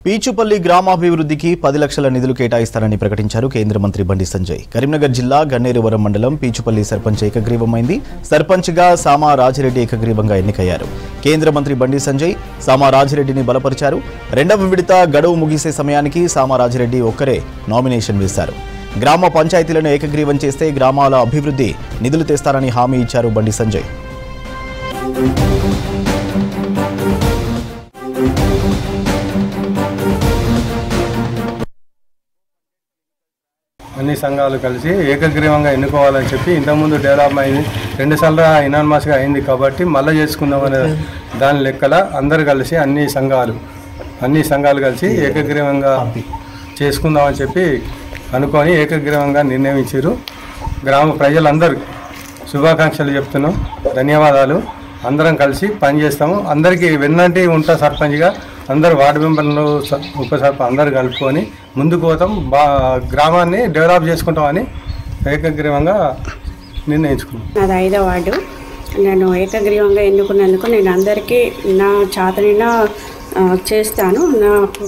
పీచుపల్లి గ్రామాభివృద్ధికి 10 లక్షల నిధులు కేటాయిస్తారని ప్రకటించారు కేంద్ర మంత్రి బండి సంజయ్. కరీంనగర్ జిల్లా గన్నేరువరం మండలం పీచుపల్లి సర్పంచ్ ఏకగ్రీవమైంది. సర్పంచ్గా సామా రాజిరెడ్డి ఏకగ్రీవంగా ఎన్నికయ్యారు. కేంద్ర మంత్రి బండి సంజయ్ సామా రాజిరెడ్డిని బలపరిచారు. రెండవ విడత గడువు ముగిసే సమయానికి సామా రాజిరెడ్డి ఒక్కరే నామినేషన్ వేశారు. గ్రామ పంచాయతీలను ఏకగ్రీవం చేస్తే గ్రామాల అభివృద్ధి నిధులు తెస్తారని హామీ ఇచ్చారు బండి సంజయ్. అన్ని సంఘాలు కలిసి ఏకగ్రీవంగా ఎన్నుకోవాలని చెప్పి ఇంతకుముందు డెవలప్ అయింది, 2 సార్లు ఇనానిమస్గా అయింది కాబట్టి మళ్ళీ చేసుకుందామనే దాని లెక్కల అందరు కలిసి అన్ని సంఘాలు కలిసి ఏకగ్రీవంగా చేసుకుందామని చెప్పి అనుకొని ఏకగ్రీవంగా నిర్ణయించారు. గ్రామ ప్రజలందరూ శుభాకాంక్షలు చెప్తున్నాం, ధన్యవాదాలు. అందరం కలిసి పనిచేస్తాము. అందరికీ వెన్నంటి ఉంటా సర్పంచ్గా అందరు వార్డు మెంబర్లు ఉప సర్పంచ్ అందరు కలుపుకొని ముందుకు పోతాం, గ్రామాన్ని డెవలప్ చేసుకుంటామని ఏకగ్రీవంగా నిర్ణయించుకున్నాం. నాది 5వ వార్డు. నేను ఏకగ్రీవంగా ఎన్నుకున్నందుకు నేను అందరికీ నా చేతనైనా చేస్తాను. నాకు